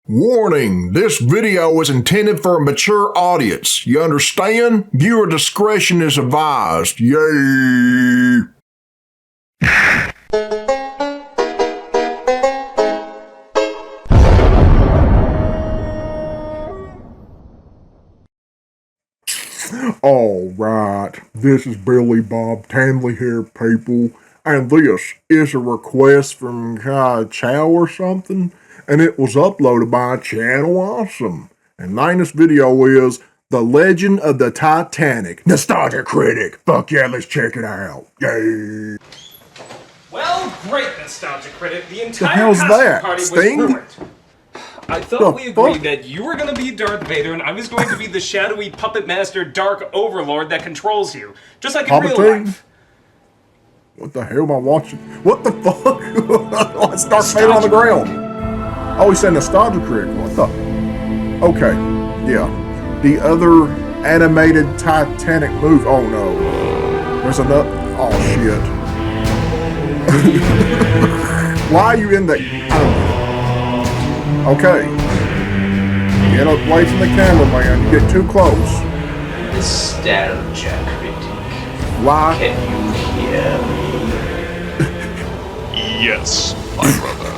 Warning, this video is intended for a mature audience. You understand? Viewer discretion is advised. Yay! Alright, this is Billy Bob Tanley here, people, and this is a request from Chow or something, and it was uploaded by Channel Awesome. And the name of this video is The Legend of the Titanic. Nostalgia Critic. Fuck yeah, let's check it out. Yay! Well, great, Nostalgia Critic. The entire hell's costume that? party was Sting? ruined. I thought we agreed that you were going to be Darth Vader and I was going to be the shadowy puppet master Dark Overlord that controls you. Just like in real life. What the hell am I watching? What the fuck? It's Darth Vader on the ground. Oh, he said Nostalgia Critic. What the? Okay, yeah. The other animated Titanic movie. Oh no. There's another. Oh shit. Why are you in the? Okay. Get away from the camera, man. You get too close. Nostalgia Critic. Why? Can you hear me? Yes, my brother.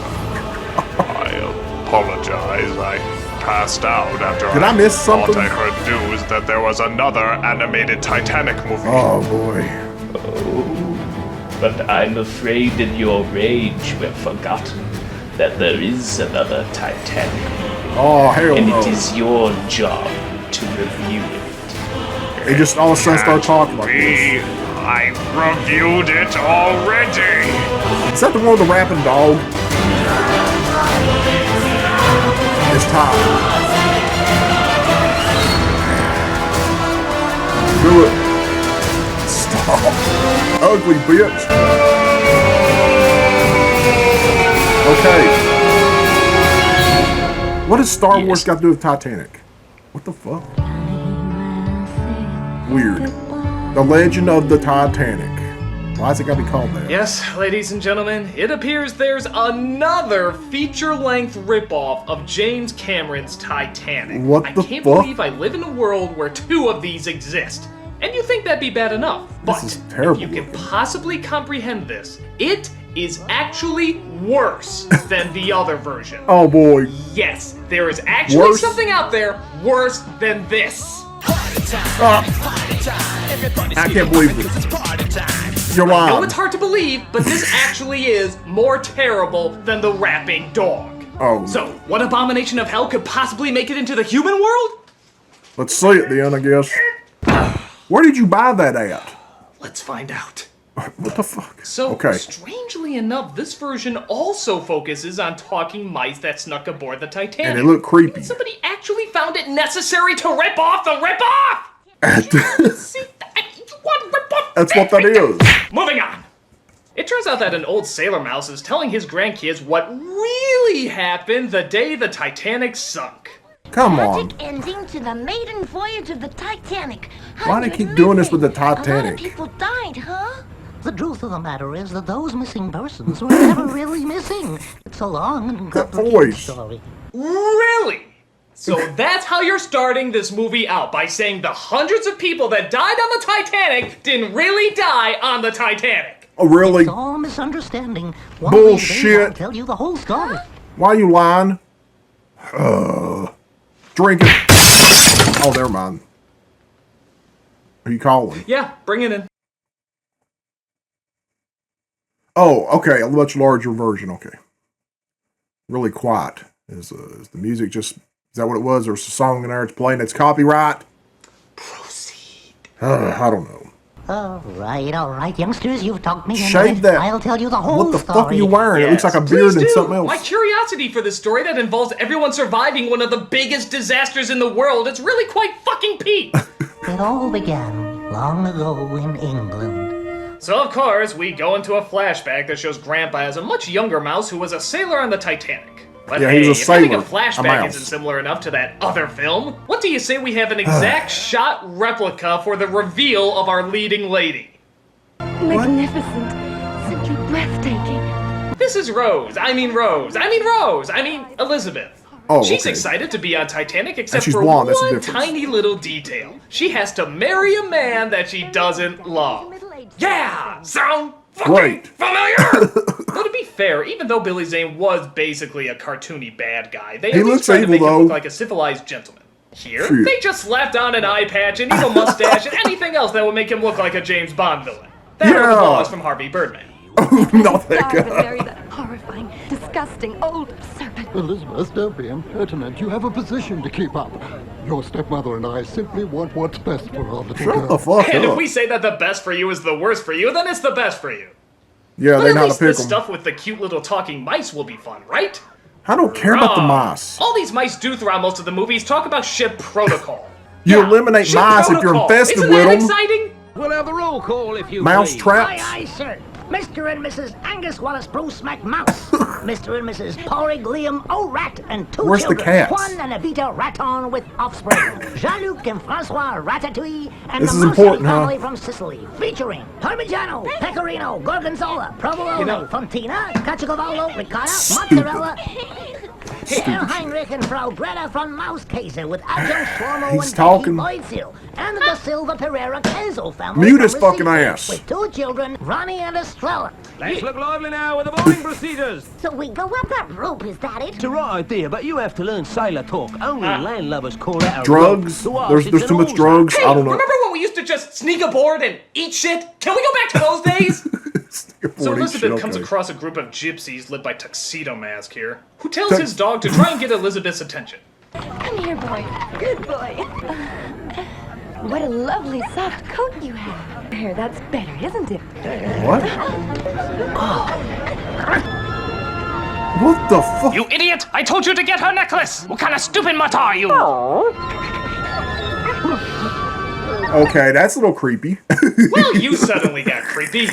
I apologize. I passed out after Did I miss something? thought I heard news that there was another animated Titanic movie. Oh boy. Oh, but I'm afraid in your rage we've forgotten that there is another Titanic movie. Oh hell and no. it is your job to review it. They just all of a sudden start talking like this. I reviewed it already. Is that the one with the rapping dog? It's time. Do it. Stop. Ugly bitch. Okay. What does Star Wars got to do with Titanic? What the fuck? Weird. The Legend of the Titanic. Why is it gotta be called that? Yes, ladies and gentlemen, it appears there's another feature-length ripoff of James Cameron's Titanic. What the I can't fuck? believe I live in a world where two of these exist. And you think that'd be bad enough. But This is terrible if you can looking. possibly comprehend this, it is actually worse than the other version. Oh boy. Yes, there is actually Worse? something out there worse than this. I can't believe this. You're I know lying. it's hard to believe, but this actually is more terrible than the rapping dog. Oh. So, what abomination of hell could possibly make it into the human world? Let's see it then, I guess. Where did you buy that at? Let's find out. What the fuck? So, Okay. strangely enough, this version also focuses on talking mice that snuck aboard the Titanic. And they look creepy. And somebody actually found it necessary to rip off the rip-off! See, you want to rip off? That's what that is. Moving on. It turns out that an old sailor mouse is telling his grandkids what really happened the day the Titanic sunk. Come on. Tragic ending to the maiden voyage of the Titanic. Why do they keep doing this with the A lot Titanic? of people died, huh? The truth of the matter is that those missing persons were never really missing. It's a long and complicated voice. story. Really? So that's how you're starting this movie out, by saying the hundreds of people that died on the Titanic didn't really die on the Titanic. Oh, really? It's all misunderstanding. One of these days Bullshit. I'll tell you the whole story. Why are you lying? Drink it. Oh, never mind. Are you calling? Yeah, bring it in. Oh, okay. A much larger version. Okay. Really quiet. Is the music just... Is that what it was? There's a song in there. It's playing. It's copyright. Proceed. I don't know. All right, youngsters, you've talked me into Shave it. that. I'll tell you the whole What the story. fuck are you wearing? It looks like a beard Please and do. something else. My curiosity for this story that involves everyone surviving one of the biggest disasters in the world, it's really quite fucking peak. It all began long ago in England. So of course, we go into a flashback that shows Grandpa as a much younger mouse who was a sailor on the Titanic. But Yeah, hey, he was a if you think sailor, a flashback a mouse. isn't similar enough to that other film, what do you say we have an exact shot replica for the reveal of our leading lady? Magnificent. Simply breathtaking. This is Elizabeth. Oh, She's okay. excited to be on Titanic, except she's for blonde, that's the one difference. tiny little detail. She has to marry a man that she doesn't love. Yeah! Sound fucking Right. familiar? Though to be fair, even though Billy Zane was basically a cartoony bad guy, they He at least looks tried to evil, make him though. look like a civilized gentleman. Here, Shit. they just slapped on an eye patch, an evil mustache, and anything else that would make him look like a James Bond villain. That or the Yeah. balls from Harvey Birdman. Not that Dive and guy. marry that horrifying, disgusting old serpent. Elizabeth, don't be impertinent. You have a position to keep up. Your stepmother and I simply want what's best for our little Shut girl. the fuck And if up. we say that the best for you is the worst for you, then it's the best for you. Yeah, But they at know how to least pick this them. stuff with the cute little talking mice will be fun, right? I don't care about the Wrong. mice. All these mice do throughout most of the movies talk about ship protocol. You Yeah, eliminate ship mice if you're protocol. infested Isn't with that them. exciting? We'll have the roll call if you Mouse please. traps. Aye, sir. Mr. and Mrs. Angus Wallace Bruce McMouse. Mr. and Mrs. Porrig Liam O'Rat and two Where's the children. cats? Juan and Evita Raton with offspring. Jean-Luc and Francois Ratatouille and This the is Mousy important, huh? family from Sicily. Featuring Parmigiano, Pecorino, Gorgonzola, Provolone, Fontina, Caciocavallo, Ricotta, Mozzarella, Herr Heinrich and Frau Greta from Mauskaiser with adjunct Shlomo He's and talking. Becky Boydsil. And the Silva Pereira Kenzo family Mute from his fucking Recife ass. with two children, Ronnie and Estrella. Let's look lively now with the boarding procedures. So we go up that rope, is that it? It's a right idea, but you have to learn sailor talk. Only landlubbers call that a Drugs. rope. To us, There's it's too an much oars. drugs. Hey, I don't know. remember when we used to just sneak aboard and eat shit? Can we go back to those days? So Elizabeth comes across a group of gypsies led by Tuxedo Mask here, who tells his dog to try and get Elizabeth's attention. Come here, boy. Good boy. What a lovely soft coat you have. There, that's better, isn't it? What? What the fuck? You idiot! I told you to get her necklace! What kind of stupid mutt are you? Okay, that's a little creepy. Well, you suddenly got creepy.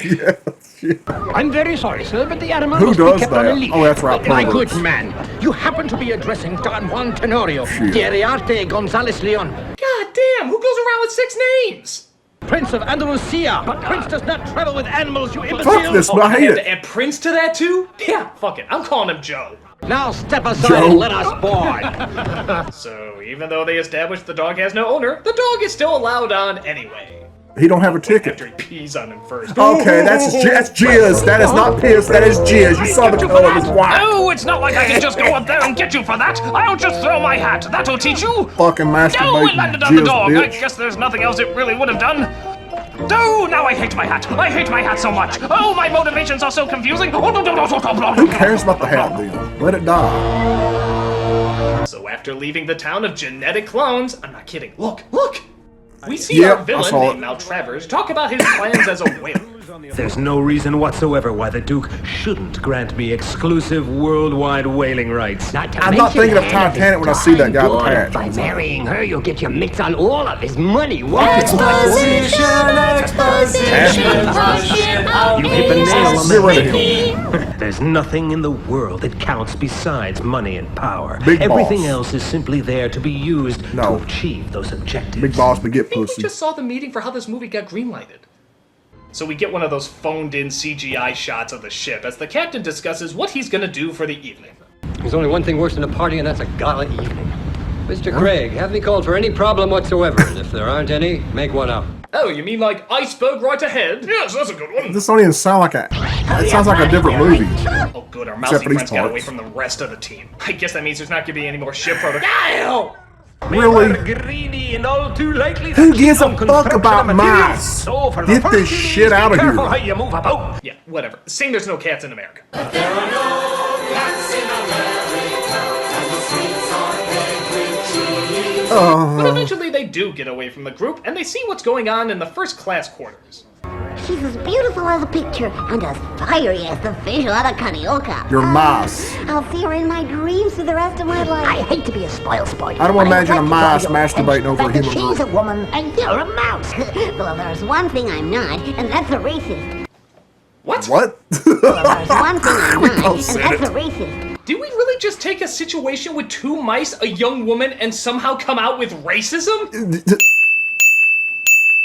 I'm very sorry, sir, but the animal Who must does be kept that? on a leash. Oh, that's right, My perverts. good man, you happen to be addressing Don Juan Tenorio, Shit. Iriarte Gonzalez Leon, God damn, who goes around with 6 names? Prince of Andalusia. But Prince does not travel with animals, you imbecile. Fuck this, I hate And it. add Prince to that too? Yeah, fuck it, I'm calling him Joe. Now step aside Joe. and let us board. So, even though they established the dog has no owner, the dog is still allowed on anyway. He don't have a After ticket. he pees on him first. Okay, that's jizz. That is not piss. That is jizz. You saw the color of his white. Oh, it's not like I can just go up there and get you for that. I'll just throw my hat. That'll teach you. Fucking No, masturbating it landed on the jizz, dog. I bitch. guess there's nothing else it really would have done. Oh, now I hate my hat. I hate my hat so much. Oh, my motivations are so confusing. Who cares about the hat, then? Let it die. So after leaving the town of genetic clones, I'm not kidding, look! We see Yep, our I villain, saw named it. Mal Travers, talk about his plans as a whale. There's no reason whatsoever why the Duke shouldn't grant me exclusive worldwide whaling rights. I'm not thinking of Titanic when I see that guy with the patch. By marrying her, you'll get your mitts on all of his money. What? You hit the nail on Get the rid of head. him. There's nothing in the world that counts besides money and power. Big Everything boss. else is simply there to be used No. to achieve those objectives. Big boss, but get I think we pussy. just saw the meeting for how this movie got greenlighted. So we get one of those phoned-in CGI shots of the ship as the captain discusses what he's gonna do for the evening. There's only one thing worse than a party, and that's a gala evening. Mr. Craig, have me called for any problem whatsoever, and if there aren't any, make one up. Oh, you mean like iceberg right ahead? Yes, that's a good one. This don't even sound like a. It sounds like a different movie. Oh good, our Except mousy for these friends got away parts. from the rest of the team. I guess that means there's not gonna be any more ship protocol. Really? Greedy and all too likely Who to gives keep a on fuck construction about materials. mice? So for the Get first this few shit days, out be of here. careful how you move about. Yeah, whatever. Sing there's no cats in America. But eventually they do get away from the group, and they see what's going on in the first class quarters. She's as beautiful as a picture and as fiery as the fish out of Carioca. You're mice. I'll see her in my dreams for the rest of my life. I hate to be a spoil sport. I don't but imagine a like mouse your masturbating over a attention. human She's a group. woman and you're a mouse. Well, there's one thing I'm not, and that's a racist. What? What? Well, there's one thing I'm We not, both and said that's it. a racist. Did we really just take a situation with 2 mice, a young woman, and somehow come out with racism?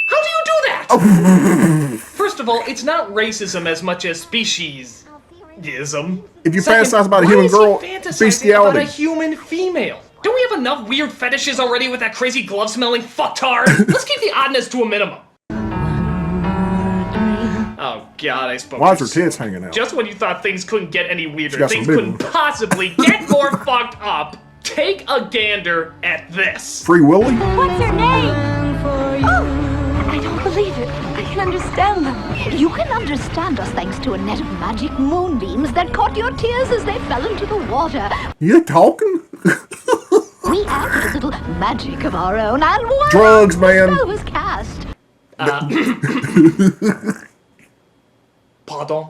How do you do that? First of all, it's not racism as much as species ism. If you Second, fantasize about a why human is he girl, fantasizing bestiality. about a human female? Don't we have enough weird fetishes already with that crazy glove-smelling fucktard? Let's keep the oddness to a minimum. Oh god, I spoke. Why is her tits hanging out? Just when you thought things couldn't get any She weirder, got things some big couldn't ones. possibly get more fucked up. Take a gander at this. Free Willy? What's her name? Oh, I don't believe it. I can understand them. You can understand us thanks to a net of magic moonbeams that caught your tears as they fell into the water. You talking? We added a little magic of our own, and voila, Drugs, man. the spell was cast. Pardon?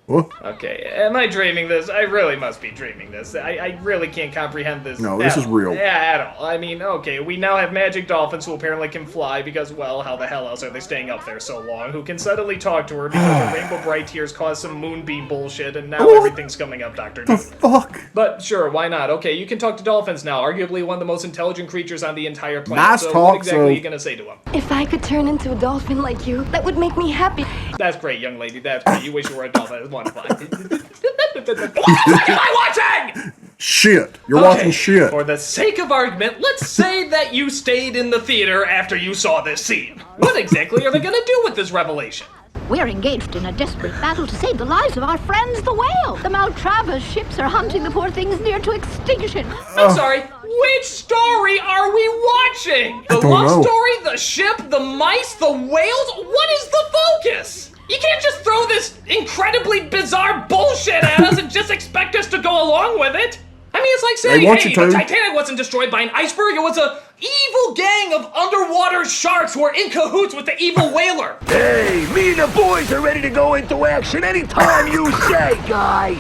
What? Okay, am I dreaming this? I really must be dreaming this. I really can't comprehend this. No, this at is all. real. Yeah, at all. I mean, okay, we now have magic dolphins who apparently can fly because, well, how the hell else are they staying up there so long? Who can suddenly talk to her because her rainbow bright tears caused some moonbeam bullshit, and now everything's coming up, Dr. The fuck? But sure, why not? Okay, you can talk to dolphins now, arguably one of the most intelligent creatures on the entire planet. Nice so talk, what exactly so- are you gonna say to them? If I could turn into a dolphin like you, that would make me happy. That's great, young lady. That's great. You wish you were a dolphin. That's wonderful. What the fuck am I watching? Shit. You're Okay, watching shit. For the sake of argument, let's say that you stayed in the theater after you saw this scene. What exactly are they gonna do with this revelation? We're engaged in a desperate battle to save the lives of our friends, the whale. The Maltravas ships are hunting the poor things near to extinction. I'm sorry, which story are we watching? The don't love know. story, the ship, the mice, the whales? What is the focus? You can't just throw this incredibly bizarre bullshit at us and just expect us to go along with it. I mean, it's like saying, They want hey, you the to. Titanic wasn't destroyed by an iceberg. It was a evil gang of underwater sharks who are in cahoots with the evil whaler. Hey, me and the boys are ready to go into action anytime you say, guy.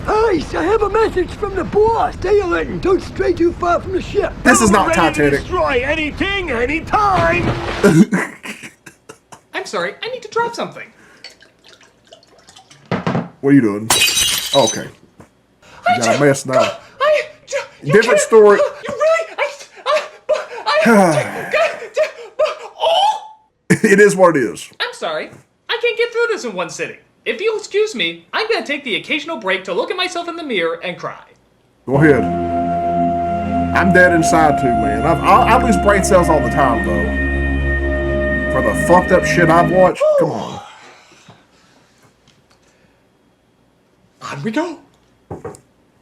Ice, I have a message from the boss. Stay alert and don't stray too far from the ship. This is not Ready to Titanic. destroy anything, anytime. I'm sorry, I need to drop something. What are you doing? Oh, okay. You got a mess now. You Different can't- story. You really? Oh! It is what it is. I'm sorry. I can't get through this in one sitting. If you'll excuse me, I'm gonna take the occasional break to look at myself in the mirror and cry. Go ahead. I'm dead inside too, man. I lose brain cells all the time, though. For the fucked up shit I've watched. Come on. On we go.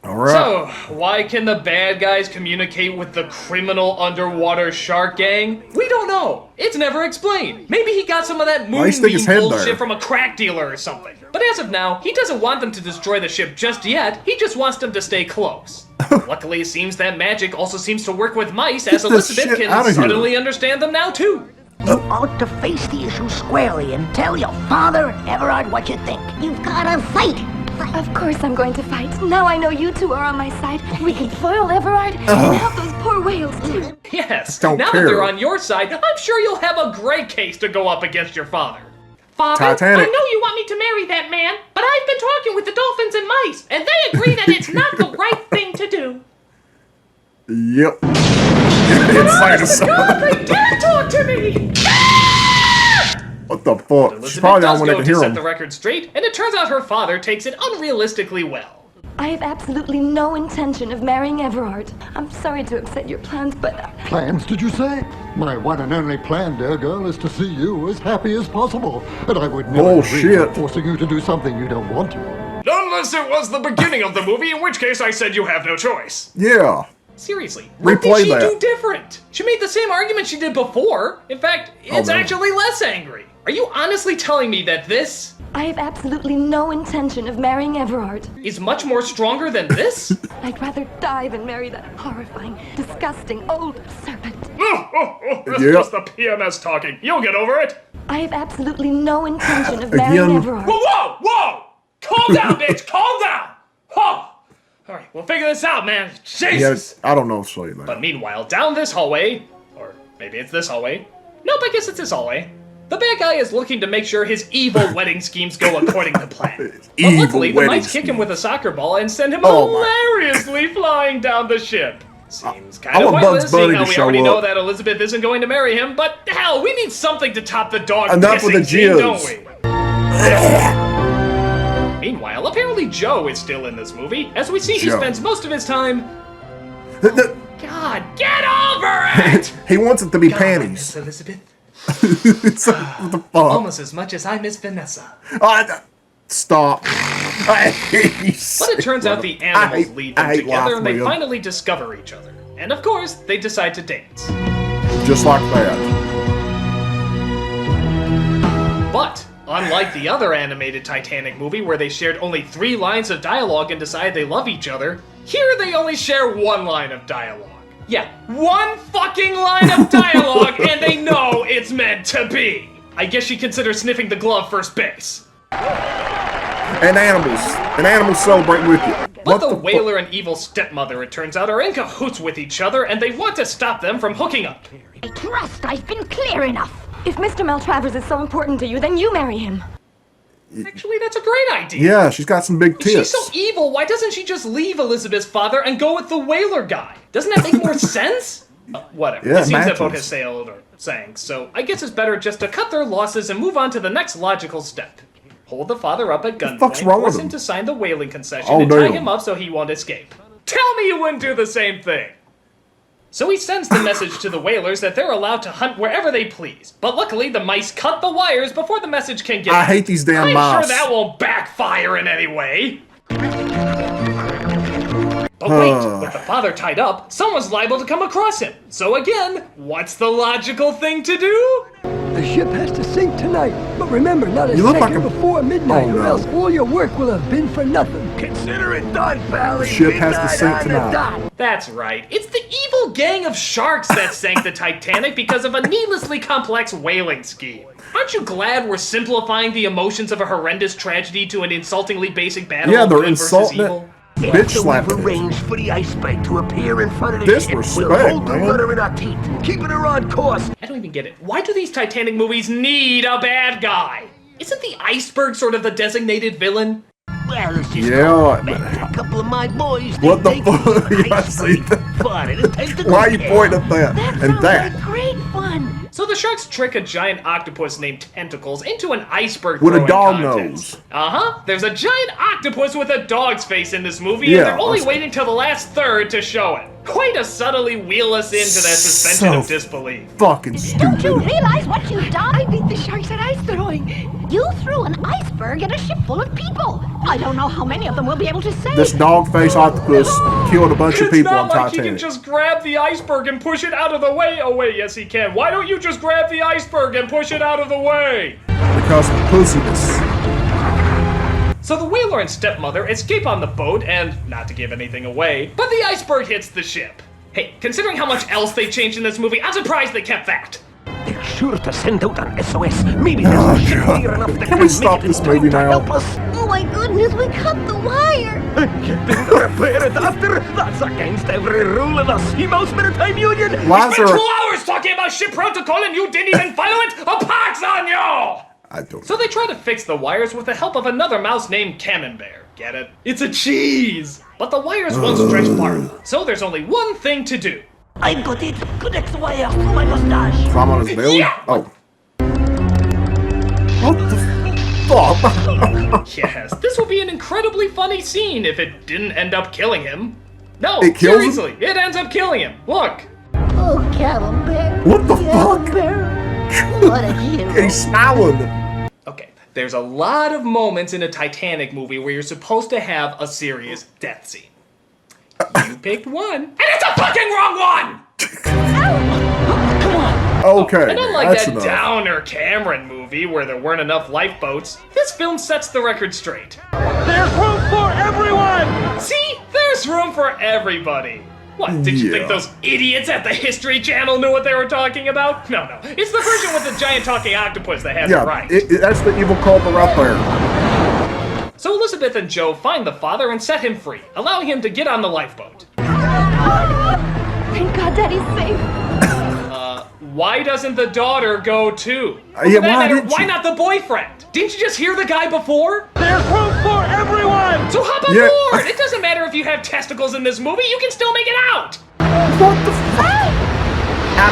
All right. So, why can the bad guys communicate with the criminal underwater shark gang? We don't know. It's never explained. Maybe he got some of that Why you stick his head bullshit there? from a crack dealer or something. But as of now, he doesn't want them to destroy the ship just yet. He just wants them to stay close. Luckily, it seems that magic also seems to work with mice, as Get this Elizabeth shit can outta here. suddenly understand them now too. You ought to face the issue squarely and tell your father and Everard what you think. You've gotta fight. Of course I'm going to fight. Now I know you two are on my side. We can foil Everard and help those poor whales too. Yes, Don't now care. that they're on your side, I'm sure you'll have a great case to go up against your father. Father, Titanic. I know you want me to marry that man, but I've been talking with the dolphins and mice, and they agree that it's not the right thing to do. Yep. It's like God, they dare talk to me! what the fuck? She Elizabeth probably does don't go want to to hear set him. the record straight, and it turns out her father takes it unrealistically well. I have absolutely no intention of marrying Everard. I'm sorry to upset your plans, but Plans, did you say? My one and only plan, dear girl, is to see you as happy as possible. And I would never Bullshit. dream of forcing you to do something you don't want to. Unless it was the beginning of the movie, in which case I said you have no choice. Yeah. Seriously, what Replay did she that. do different? She made the same argument she did before. In fact, it's man. actually less angry. Are you honestly telling me that this I have absolutely no intention of marrying Everard. is much more stronger than this? I'd rather die than marry that horrifying, disgusting old serpent. That's Yep. just the PMS talking. You'll get over it. I have absolutely no intention of marrying Again. Everard. Whoa, whoa! Calm down, bitch! Calm down! Oh! Alright, we'll figure this out, man. Yeah, Jesus! I don't know, say that. But meanwhile, down this hallway, or maybe it's this hallway. Nope, I guess it's this hallway. The bad guy is looking to make sure his evil wedding schemes go according to plan. But Evil luckily, the wedding mice kick him with a soccer ball and send him Oh, my. hilariously flying down the ship. Seems kind I of want pointless, Bugs Bunny seeing how to we show already know up. that Elizabeth isn't going to marry him, but hell, we need something to top the dog Enough with pissing the scene, don't jizz. we? Joe is still in this movie. As we see, he Joe. spends most of his time... God, get over it! He wants it to be God, panties. Miss Elizabeth. It's like, what the fuck? Almost as much as I miss Vanessa. Stop. But it turns out the animals lead them together and they finally discover each other. And of course, they decide to dance. Just like that. But, unlike the other animated Titanic movie where they shared only 3 lines of dialogue and decide they love each other, here they only share 1 line of dialogue. Yeah, 1 fucking line of dialogue and they know it's meant to be. I guess she considers sniffing the glove first base. And animals celebrate with you. But the whaler and evil stepmother, it turns out, are in cahoots with each other and they want to stop them from hooking up. I trust I've been clear enough. If Mr. Maltravers is so important to you, then you marry him. Actually, that's a great idea. Yeah, she's got some big tits. She's so evil, why doesn't she just leave Elizabeth's father and go with the whaler guy? Doesn't that make more sense? Whatever. Yeah, it seems that boat matches. has sailed or sank, so I guess it's better just to cut their losses and move on to the next logical step. Hold the father up at gunpoint, force him to sign the whaling concession, and tie him up so he won't escape. Tell me you wouldn't do the same thing! So he sends the message to the whalers that they're allowed to hunt wherever they please. But luckily, the mice cut the wires before the message can get out. I hate these damn mice. I'm sure that won't backfire in any way. But wait, with the father tied up, someone's liable to come across him. So again, what's the logical thing to do? The ship has to sink tonight, but remember, not a You look like second a- before midnight, Oh, or no. else all your work will have been for nothing. Consider it done, pal. The ship has to sink tonight. That's right. It's the evil gang of sharks that sank the Titanic because of a needlessly complex whaling scheme. Aren't you glad we're simplifying the emotions of a horrendous tragedy to an insultingly basic battle Yeah, of they're good versus insulting it. evil? Bitch After we've slapping it. arranged for the iceberg to appear in front of the ship, Disrespect, we'll hold the man. rudder in our teeth, keeping her on course. I don't even get it. Why do these Titanic movies need a bad guy? Isn't the iceberg sort of the designated villain? Well, it's just Yeah. a couple of my boys. What the they fuck? take Yeah, I see that. fun and it takes the Why are you good pointing at that and that? Great fun. So the sharks trick a giant octopus named Tentacles into an iceberg With a throwing dog contest. nose. Uh-huh. There's a giant octopus with a dog's face in this movie, Yeah, and they're only that's- waiting till the last third to show it. Way to subtly wheel us into that suspension So of disbelief. Fucking Don't stupid. you realize what you've done? I beat the sharks at ice throwing. You threw an iceberg at a ship full of people. I don't know how many of them we'll be able to save. This dog-faced octopus killed a bunch of It's people not on like he can Titanic. just grab the iceberg and push it out of the way. Oh wait, yes he can. Why don't you just grab the iceberg and push it out of the way? Because of pussiness. So the whaler and stepmother escape on the boat and, not to give anything away, but the iceberg hits the ship. Hey, considering how much else they've changed in this movie, I'm surprised they kept that. They're sure to send out an SOS. Maybe there's a ship near enough that Can we stop this movie now? help us. Oh my goodness, we cut the wire. You didn't repair it after? That's against every rule of the Seamouse Maritime Union. Why We is spent there 2 hours talking about ship protocol and you didn't even follow it? A pox on you! I don't So they try to fix the wires with the help of another mouse named Camembert. Get it? It's a cheese! But the wires won't stretch far enough, so there's only one thing to do. I've got it. Connect the wire to my mustache. climb on his belly? Yeah. Oh. What the fuck? Yes, this will be an incredibly funny scene if it didn't end up killing him. No, It kills him? seriously, it ends up killing him. Look. Oh, Camembert. What the fuck? What a hero. He's smiling. Okay, there's a lot of moments in a Titanic movie where you're supposed to have a serious death scene. You picked one, and it's a fucking wrong one! Come on. Okay, And unlike that's that enough. Downer Cameron movie where there weren't enough lifeboats, this film sets the record straight. There's room for everyone. See? There's room for everybody. What, did you Yeah. think those idiots at the History Channel knew what they were talking about? No. It's the version with the giant talking octopus that has it Yeah, right. that's the evil culprit right there. So Elizabeth and Joe find the father and set him free, allowing him to get on the lifeboat. Thank God Daddy's safe. Why doesn't the daughter go too? Yeah, For that why matter, didn't why she? not the boyfriend? Didn't you just hear the guy before? There's room for everyone. So hop on Yeah. board! It doesn't matter if you have testicles in this movie, you can still make it out! What the fuck? I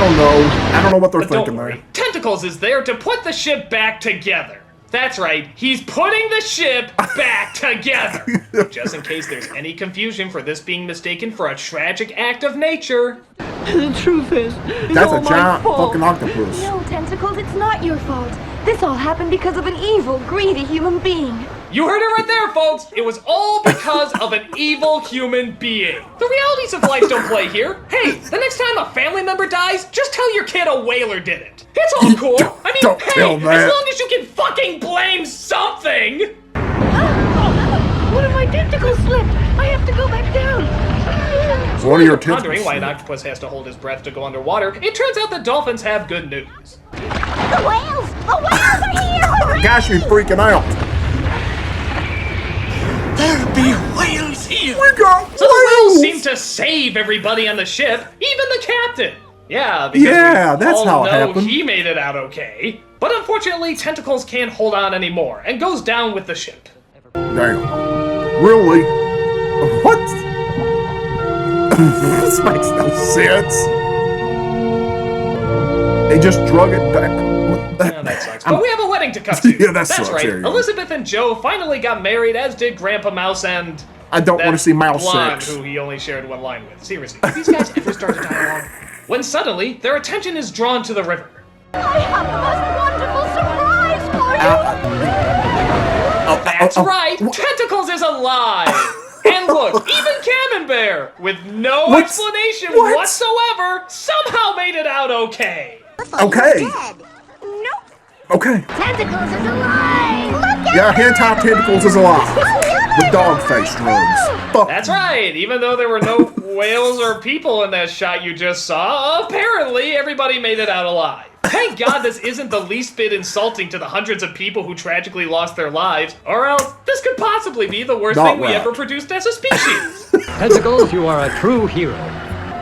don't know what they're But don't thinking worry, there. Tentacles is there to put the ship back together. That's right, he's putting the ship back together! Just in case there's any confusion for this being mistaken for a tragic act of nature. The truth is, it's That's all a my giant fault. fucking octopus. No, Tentacles, it's not your fault. This all happened because of an evil, greedy human being. You heard it right there, folks! It was all because of an evil human being. The realities of life don't play here. Hey, the next time a family member dies, just tell your kid a whaler did it. It's all cool. I mean, Don't hey, tell that. as long as you can fucking blame something! One of my tentacles slipped. I have to go back down. One of your Wondering tentacles. why an octopus has to hold his breath to go underwater, it turns out that dolphins have good news. The whales! The whales are here! Gosh, you're freaking out. There be whales here! We got So the whales whales. seem to save everybody on the ship, even the captain. Yeah, because Yeah, we that's all how it know happened. he made it out okay. But unfortunately, Tentacles can't hold on anymore and goes down with the ship. Damn. Really? What? This makes no sense. They just drug it back. Yeah, that sucks. But we have a wedding to cut to. Yeah, that sucks, right. there you go. Elizabeth and Joe finally got married, as did Grandpa Mouse and I don't want to see mouse blonde sex. who he only shared one line with. Seriously, did these guys ever start a dialogue? When suddenly, their attention is drawn to the river. I have the most wonderful surprise for you! That's right, Tentacles is alive! And look, even Camembert, with no explanation whatsoever, somehow made it out okay. Okay. Nope. Okay. Tentacles is alive! Look at Yeah, hentai tentacles is alive. With dog face drugs. Fuck. That's right, even though there were no whales or people in that shot you just saw, apparently everybody made it out alive. Thank God this isn't the least bit insulting to the hundreds of people who tragically lost their lives, or else this could possibly be the worst Not thing we right. ever produced as a species. Tentacles, you are a true hero.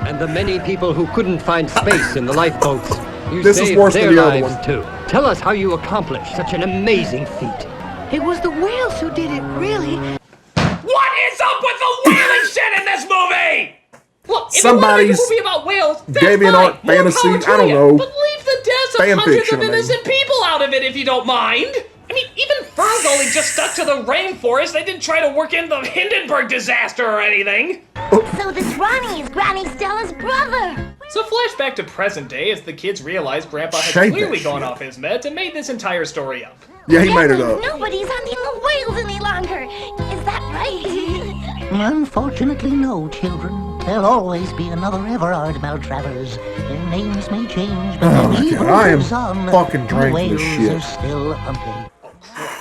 And the many people who couldn't find space in the lifeboats, you This is saved worse than their the other lives one. too. Tell us how you accomplished such an amazing feat. It was the whales who did it, really. What is up with the whaling shit in this movie? Look, if Somebody's you want to make a movie about whales, that's gave me an fine. art More fantasy, power to I don't you. know. But leave the deaths of Fan hundreds fiction, of I mean. innocent people out of it if you don't mind. I mean, even Ferngully just stuck to the rainforest. They didn't try to work in the Hindenburg disaster or anything. So this Ronnie is Granny Stella's brother! So flashback to present day as the kids realize Grandpa had Shake that clearly gone shit. off his meds and made this entire story up. Yeah, he made it up. Nobody's hunting the whales any longer! Is that right? Unfortunately, no, children. There'll always be another Everard Maltravers. Their names may change, but Oh their my evil God, I am lives on. fucking The drinking this whales shit. are still hunting.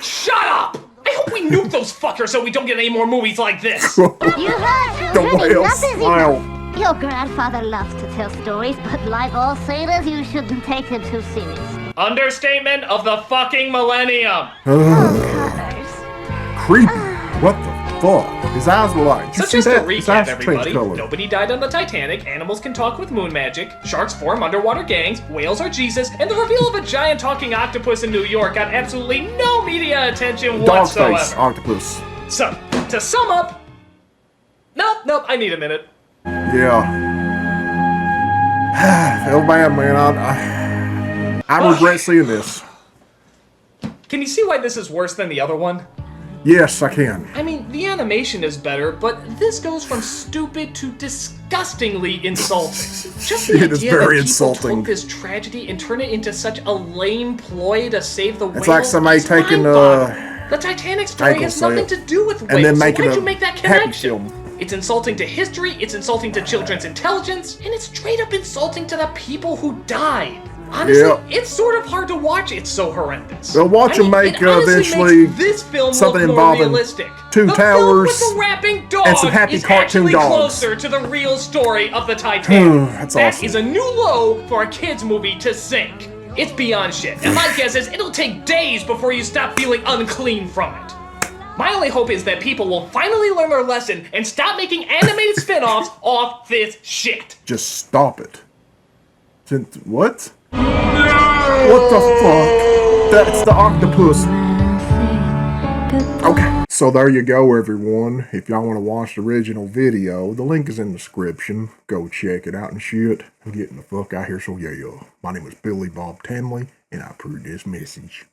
Shut up! I hope we nuke those fuckers so we don't get any more movies like this. You heard! The Children, whale enough is smile. enough. Your grandfather loves to tell stories, but like all sailors, you shouldn't take them too serious. Understatement of the fucking millennium. Creepy. What the fuck? His eyes were like. Did you So see just to that? His recap, eyes changed everybody, color. nobody died on the Titanic, animals can talk with moon magic, sharks form underwater gangs, whales are Jesus, and the reveal of a giant talking octopus in New York got absolutely no media attention Dog whatsoever. face octopus. So, to sum up... Nope, I need a minute. Yeah. Feel bad, man. I regret seeing this. Can you see why this is worse than the other one? Yes, I can. I mean, the animation is better, but this goes from stupid to disgustingly insulting. Just the It is idea very that insulting. people took this tragedy and turned it into such a lame ploy to save the whale. It's like somebody is taking mind-boggling. The Titanic story Michael has say nothing it. to do with whales, And then so making why'd a you make that happy connection? film. It's insulting to history, it's insulting to children's intelligence, and it's straight up insulting to the people who died. Honestly, Yeah. it's sort of hard to watch. It's so horrendous. They'll watch them make it honestly eventually makes this film something look more involving realistic. two the towers film with the rapping dog and some happy is cartoon actually dogs. closer to the real story of the Titanic. That's That awesome. is a new low for a kids movie to sink. It's beyond shit, and my guess is it'll take days before you stop feeling unclean from it. My only hope is that people will finally learn their lesson and stop making animated spin-offs off this shit. Just stop it. What? What the fuck? That's the octopus. Okay, so there you go, everyone. If y'all want to watch the original video, the link is in the description. Go check it out and shit. I'm getting the fuck out here, so yeah. My name is Billy Bob Tanley, and I approve this message.